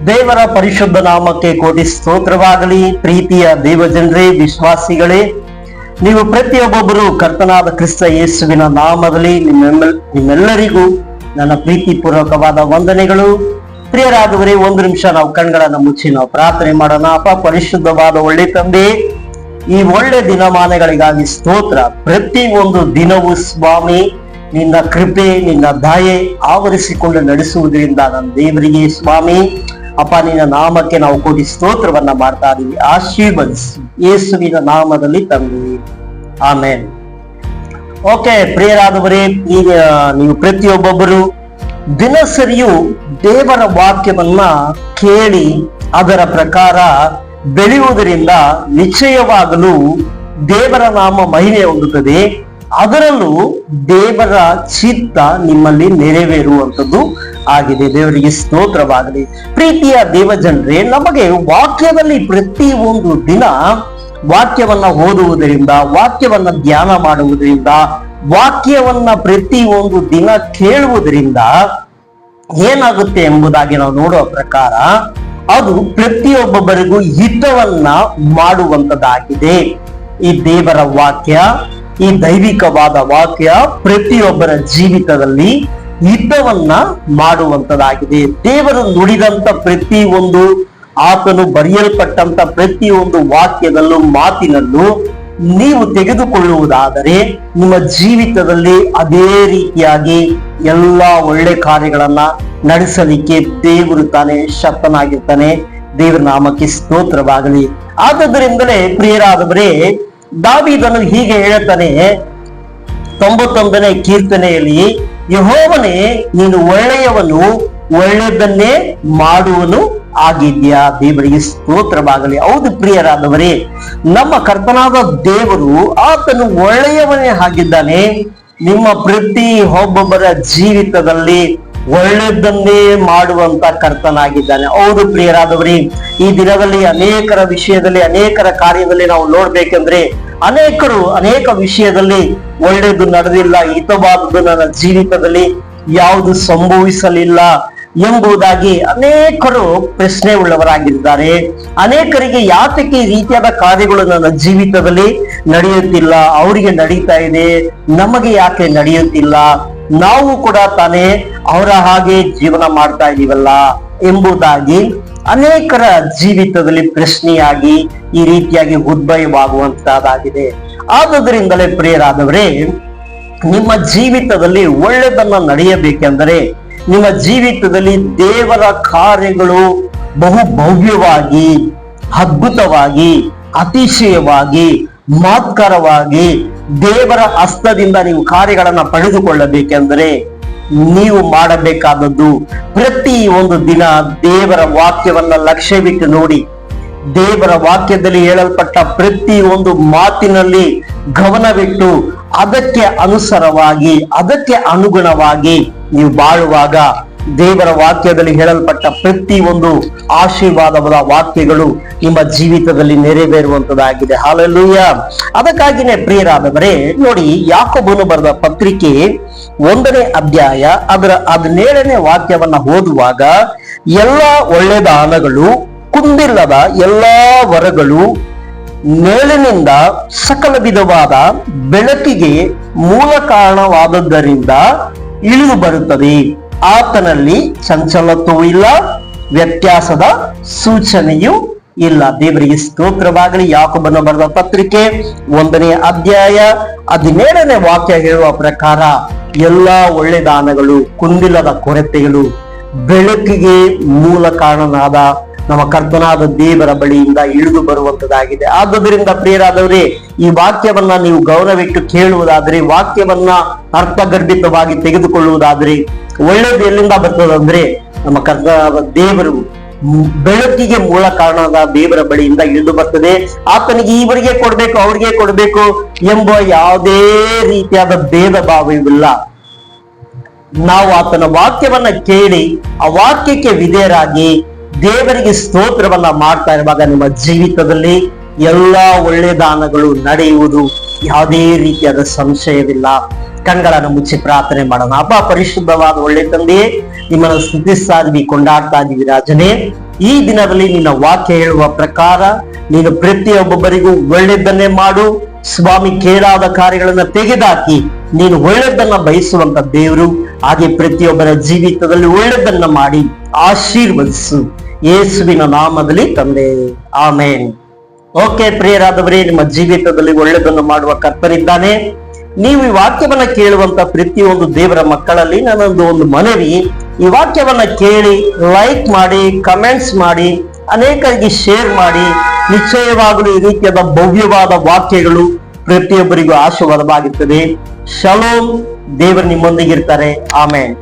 ದೇವರ ಪರಿಶುದ್ಧ ನಾಮಕ್ಕೆ ಕೋಟಿ ಸ್ತೋತ್ರವಾಗಲಿ. ಪ್ರೀತಿಯ ದೇವಜನರೇ, ವಿಶ್ವಾಸಿಗಳೇ, ನೀವು ಪ್ರತಿಯೊಬ್ಬೊಬ್ಬರು ಕರ್ತನಾದ ಕ್ರಿಸ್ತ ಯೇಸುವಿನ ನಾಮದಲ್ಲಿ ನಿಮ್ಮೆಲ್ಲರಿಗೂ ನನ್ನ ಪ್ರೀತಿಪೂರ್ವಕವಾದ ವಂದನೆಗಳು. ಪ್ರಿಯರಾದವರೇ, ಒಂದು ನಿಮಿಷ ನಾವು ಕಣ್ಗಳನ್ನ ಮುಚ್ಚಿ ನಾವು ಪ್ರಾರ್ಥನೆ ಮಾಡೋಣ. ಅಪ್ಪ ಪರಿಶುದ್ಧವಾದ ಒಳ್ಳೆ ತಂದೆ, ಈ ಒಳ್ಳೆ ದಿನಮಾನಗಳಿಗಾಗಿ ಸ್ತೋತ್ರ. ಪ್ರತಿ ಒಂದು ದಿನವೂ ಸ್ವಾಮಿ ನಿನ್ನ ಕೃಪೆ, ನಿನ್ನ ದಯೆ ಆವರಿಸಿಕೊಂಡು ನಡೆಸುವುದರಿಂದ ನನ್ನ ದೇವರಿಗೆ ಸ್ವಾಮಿ ಅಪ್ಪ ನಿನ್ನ ನಾಮಕ್ಕೆ ನಾವು ಕೋಟಿ ಸ್ತೋತ್ರವನ್ನ ಮಾಡ್ತಾ ಇದೀವಿ. ಆಶೀರ್ವದಿಸಿ ಯೇಸುವಿನ ನಾಮದಲ್ಲಿ ತಂದಿವಿ, ಆಮೇನ್. ಓಕೆ ಪ್ರಿಯರಾದವರೇ, ಈಗ ನೀವು ಪ್ರತಿಯೊಬ್ಬೊಬ್ಬರು ದಿನಸರಿಯೂ ದೇವರ ವಾಕ್ಯವನ್ನ ಕೇಳಿ ಅದರ ಪ್ರಕಾರ ಬೆಳೆಯುವುದರಿಂದ ನಿಶ್ಚಯವಾಗಲು ದೇವರ ನಾಮ ಮಹಿಮೆ ಹೊಂದುತ್ತದೆ. ಅದರಲ್ಲೂ ದೇವರ ಚಿತ್ತ ನಿಮ್ಮಲ್ಲಿ ನೆರವೇರುವಂಥದ್ದು ಆಗಿದೆ. ದೇವರಿಗೆ ಸ್ತೋತ್ರವಾಗಲಿ. ಪ್ರೀತಿಯ ದೇವಜನರೇ, ನಮಗೆ ವಾಕ್ಯದಲ್ಲಿ ಪ್ರತಿ ಒಂದು ದಿನ ವಾಕ್ಯವನ್ನ ಓದುವುದರಿಂದ, ವಾಕ್ಯವನ್ನ ಧ್ಯಾನ ಮಾಡುವುದರಿಂದ, ವಾಕ್ಯವನ್ನ ಪ್ರತಿ ಒಂದು ದಿನ ಕೇಳುವುದರಿಂದ ಏನಾಗುತ್ತೆ ಎಂಬುದಾಗಿ ನಾವು ನೋಡುವ ಪ್ರಕಾರ ಅದು ಪ್ರತಿಯೊಬ್ಬೊಬ್ಬರಿಗೂ ಹಿತವನ್ನ ಮಾಡುವಂತದ್ದಾಗಿದೆ. ಈ ದೇವರ ವಾಕ್ಯ, ಈ ದೈವಿಕವಾದ ವಾಕ್ಯ ಪ್ರತಿಯೊಬ್ಬರ ಜೀವಿತದಲ್ಲಿ ಹಿತವನ್ನ ಮಾಡುವಂತದ್ದಾಗಿದೆ. ದೇವರು ನುಡಿದಂತ ಪ್ರತಿ ಒಂದು, ಆತನು ಬರೆಯಲ್ಪಟ್ಟಂತ ಪ್ರತಿಯೊಂದು ವಾಕ್ಯದಲ್ಲೂ ಮಾತಿನಲ್ಲೂ ನೀವು ತೆಗೆದುಕೊಳ್ಳುವುದಾದರೆ ನಿಮ್ಮ ಜೀವಿತದಲ್ಲಿ ಅದೇ ರೀತಿಯಾಗಿ ಎಲ್ಲಾ ಒಳ್ಳೆ ಕಾರ್ಯಗಳನ್ನ ನಡೆಸಲಿಕ್ಕೆ ದೇವರು ತಾನೇ ಶಕ್ತನಾಗಿರ್ತಾನೆ. ದೇವರ ನಾಮಕ್ಕೆ ಸ್ತೋತ್ರವಾಗಲಿ. ಆದ್ದರಿಂದಲೇ ಪ್ರಿಯರಾದವರೇ, ದಾವೀದನು ಹೀಗೆ ಹೇಳುತ್ತಾನೆ 91ನೇ ಕೀರ್ತನೆಯಲ್ಲಿ, ಯೆಹೋವನೇ ನೀನು ಒಳ್ಳೆಯವನು, ಒಳ್ಳೆಯದನ್ನೇ ಮಾಡುವನು ಆಗಿದ್ಯಾ. ದೇವರಿಗೆ ಸ್ತೋತ್ರವಾಗಲಿ. ಹೌದು ಪ್ರಿಯರಾದವರೇ, ನಮ್ಮ ಕರ್ತನಾದ ದೇವರು ಆತನು ಒಳ್ಳೆಯವನೇ ಆಗಿದ್ದಾನೆ. ನಿಮ್ಮ ಪ್ರತಿ ಒಬ್ಬೊಬ್ಬರ ಜೀವಿತದಲ್ಲಿ ಒಳ್ಳೆಯದನ್ನೇ ಮಾಡುವಂತ ಕರ್ತನಾಗಿದ್ದಾನೆ. ಹೌದು ಪ್ರಿಯರಾದವರೇ, ಈ ದಿನದಲ್ಲಿ ಅನೇಕರ ವಿಷಯದಲ್ಲಿ, ಅನೇಕರ ಕಾರ್ಯದಲ್ಲಿ ನಾವು ನೋಡ್ಬೇಕಂದ್ರೆ ಅನೇಕರು ಅನೇಕ ವಿಷಯದಲ್ಲಿ ಒಳ್ಳೆಯದು ನಡೆದಿಲ್ಲ, ಹಿತವಾದದ್ದು ನನ್ನ ಜೀವಿತದಲ್ಲಿ ಯಾವುದು ಸಂಭವಿಸಲಿಲ್ಲ ಎಂಬುದಾಗಿ ಅನೇಕರು ಪ್ರಶ್ನೆ ಉಳ್ಳವರಾಗಿದ್ದಾರೆ. ಅನೇಕರಿಗೆ ಯಾತಕ್ಕೆ ಈ ರೀತಿಯಾದ ಕಾರ್ಯಗಳು ನನ್ನ ಜೀವಿತದಲ್ಲಿ ನಡೆಯುತ್ತಿಲ್ಲ, ಅವರಿಗೆ ನಡೀತಾ ಇದೆ, ನಮಗೆ ಯಾಕೆ ನಡೆಯುತ್ತಿಲ್ಲ, ನಾವು ಕೂಡ ತಾನೇ ಅವರ ಹಾಗೆ ಜೀವನ ಮಾಡ್ತಾ ಇದೀವಲ್ಲ ಎಂಬುದಾಗಿ ಅನೇಕರ ಜೀವಿತದಲ್ಲಿ ಪ್ರಶ್ನೆಯಾಗಿ ಈ ರೀತಿಯಾಗಿ ಉದ್ಭವವಾಗುವಂತಹದ್ದಾಗಿದೆ. ಆದುದರಿಂದಲೇ ಪ್ರಿಯರಾದವರೇ, ನಿಮ್ಮ ಜೀವಿತದಲ್ಲಿ ಒಳ್ಳೆದನ್ನ ನಡೆಯಬೇಕೆಂದರೆ, ನಿಮ್ಮ ಜೀವಿತದಲ್ಲಿ ದೇವರ ಕಾರ್ಯಗಳು ಬಹು ಭವ್ಯವಾಗಿ, ಅದ್ಭುತವಾಗಿ, ಅತಿಶಯವಾಗಿ, ಮಹತ್ಕರವಾಗಿ ದೇವರ ಹಸ್ತದಿಂದ ನೀವು ಕಾರ್ಯಗಳನ್ನ ಪಡೆದುಕೊಳ್ಳಬೇಕೆಂದರೆ ನೀವು ಮಾಡಬೇಕಾದದ್ದು ಪ್ರತಿ ಒಂದು ದಿನ ದೇವರ ವಾಕ್ಯವನ್ನ ಲಕ್ಷ್ಯವಿಟ್ಟು ನೋಡಿ. ದೇವರ ವಾಕ್ಯದಲ್ಲಿ ಹೇಳಲ್ಪಟ್ಟ ಪ್ರತಿ ಒಂದು ಮಾತಿನಲ್ಲಿ ಗಮನವಿಟ್ಟು ಅದಕ್ಕೆ ಅನುಸಾರವಾಗಿ, ಅದಕ್ಕೆ ಅನುಗುಣವಾಗಿ ನೀವು ಬಾಳುವಾಗ ದೇವರ ವಾಕ್ಯದಲ್ಲಿ ಹೇಳಲ್ಪಟ್ಟ ಪ್ರತಿ ಒಂದು ಆಶೀರ್ವಾದದ ವಾಕ್ಯಗಳು ನಿಮ್ಮ ಜೀವಿತದಲ್ಲಿ ನೆರವೇರುವಂತದ್ದಾಗಿದೆ. ಹಾಲೆಲೂಯ. ಅದಕ್ಕಾಗಿನೇ ಪ್ರಿಯರಾದವರೇ, ನೋಡಿ, ಯಾಕೋಬನು ಬರೆದ ಪತ್ರಿಕೆ 1ನೇ ಅಧ್ಯಾಯ ಅದರ 17ನೇ ವಾಕ್ಯವನ್ನ ಓದುವಾಗ, ಎಲ್ಲಾ ಒಳ್ಳೆ ದಾನಗಳು, ಕುಂದಿಲ್ಲದ ಎಲ್ಲಾ ವರಗಳು ಮೇಲಿನಿಂದ ಸಕಲ ವಿಧವಾದ ಬೆಳಕಿಗೆ ಮೂಲ ಕಾರಣವಾದದ್ದರಿಂದ ಇಳಿದು ಬರುತ್ತದೆ. ಆತನಲ್ಲಿ ಚಂಚಲತ್ವವೂ ಇಲ್ಲ, ವ್ಯತ್ಯಾಸದ ಸೂಚನೆಯೂ ಇಲ್ಲ. ದೇವರಿಗೆ ಸ್ತೋತ್ರವಾಗಲಿ. ಯಾಕೋಬನು ಬರೆದ ಪತ್ರಿಕೆ 1ನೇ ಅಧ್ಯಾಯ 17ನೇ ವಾಕ್ಯ ಹೇಳುವ ಪ್ರಕಾರ ಎಲ್ಲಾ ಒಳ್ಳೆ ದಾನಗಳು, ಕುಂದಿಲ್ಲದ ಕೊರತೆಗಳು ಬೆಳಕಿಗೆ ಮೂಲ ಕಾರಣನಾದ ನಮ್ಮ ಕರ್ತನಾದ ದೇವರ ಬಳಿಯಿಂದ ಇಳಿದು ಬರುವಂತದ್ದಾಗಿದೆ. ಆದುದರಿಂದ ಪ್ರಿಯರಾದವರೇ, ಈ ವಾಕ್ಯವನ್ನ ನೀವು ಗೌರವಿಟ್ಟು ಕೇಳುವುದಾದ್ರೆ, ವಾಕ್ಯವನ್ನ ಅರ್ಥಗರ್ಭಿತವಾಗಿ ತೆಗೆದುಕೊಳ್ಳುವುದಾದ್ರೆ ಒಳ್ಳೆಯದು ಎಲ್ಲಿಂದ ಬರ್ತದಂದ್ರೆ ನಮ್ಮ ಕರ್ತನಾದ ದೇವರು ಬೆಳಕಿಗೆ ಮೂಲ ಕಾರಣದ ದೇವರ ಬಳಿಯಿಂದ ಇಳಿದು ಬರ್ತದೆ. ಆತನಿಗೆ ಇವರಿಗೆ ಕೊಡ್ಬೇಕು, ಅವ್ರಿಗೆ ಕೊಡ್ಬೇಕು ಎಂಬ ಯಾವುದೇ ರೀತಿಯಾದ ಭೇದ ಭಾವವಿಲ್ಲ. ನಾವು ಆತನ ವಾಕ್ಯವನ್ನ ಕೇಳಿ ಆ ವಾಕ್ಯಕ್ಕೆ ವಿಧೇಯರಾಗಿ ದೇವರಿಗೆ ಸ್ತೋತ್ರವನ್ನ ಮಾಡ್ತಾ ಇರುವಾಗ ನಿಮ್ಮ ಜೀವಿತದಲ್ಲಿ ಎಲ್ಲಾ ಒಳ್ಳೆ ದಾನಗಳು ನಡೆಯುವುದು ಯಾವುದೇ ರೀತಿಯಾದ ಸಂಶಯವಿಲ್ಲ. ಕಣ್ಗಳನ್ನು ಮುಚ್ಚಿ ಪ್ರಾರ್ಥನೆ ಮಾಡೋಣ. ಅಪ್ಪ ಪರಿಶುದ್ಧವಾದ ಒಳ್ಳೆ ತಂದೆಯೇ, ನಿಮ್ಮನ್ನು ಸ್ತುತಿಸ್ತಾ ಇದೀವಿ, ಕೊಂಡಾಡ್ತಾ ಇದೀವಿ ರಾಜನೇ. ಈ ದಿನದಲ್ಲಿ ನಿನ್ನ ವಾಕ್ಯ ಹೇಳುವ ಪ್ರಕಾರ ನೀನು ಪ್ರತಿಯೊಬ್ಬೊಬ್ಬರಿಗೂ ಒಳ್ಳೆಯದನ್ನೇ ಮಾಡು ಸ್ವಾಮಿ. ಕೇಳಾದ ಕಾರ್ಯಗಳನ್ನ ತೆಗೆದಾಕಿ ನೀನು ಒಳ್ಳೆಯದನ್ನ ಬಯಸುವಂತ ದೇವರು. ಹಾಗೆ ಪ್ರತಿಯೊಬ್ಬರ ಜೀವಿತದಲ್ಲಿ ಒಳ್ಳೆಯದನ್ನ ಮಾಡಿ ಆಶೀರ್ವದಿಸು, ಯೇಸುವಿನ ನಾಮದಲ್ಲಿ ತಂದೆ, ಆಮೇನ್. ಓಕೆ ಪ್ರಿಯರಾದವರೇ, ನಿಮ್ಮ ಜೀವಿತದಲ್ಲಿ ಒಳ್ಳೆಯದನ್ನು ಮಾಡುವ ಕರ್ತನಿದ್ದಾನೆ. ನೀವು ಈ ವಾಕ್ಯವನ್ನ ಕೇಳುವಂತ ಪ್ರತಿಯೊಂದು ದೇವರ ಮಕ್ಕಳಲ್ಲಿ ನನ್ನೊಂದು ಮನವಿ, ಈ ವಾಕ್ಯವನ್ನ ಕೇಳಿ ಲೈಕ್ ಮಾಡಿ, ಕಮೆಂಟ್ಸ್ ಮಾಡಿ, ಅನೇಕರಿಗೆ ಶೇರ್ ಮಾಡಿ. ನಿಶ್ಚಯವಾಗಲೂ ಈ ರೀತಿಯಾದ ಭವ್ಯವಾದ ವಾಕ್ಯಗಳು ಪ್ರತಿಯೊಬ್ಬರಿಗೂ ಆಶೀರ್ವಾದವಾಗುತ್ತದೆ. ಶಲೋಮ್. ದೇವರು ನಿಮ್ಮೊಂದಿಗಿರ್ತಾರೆ. ಆಮೇನ್.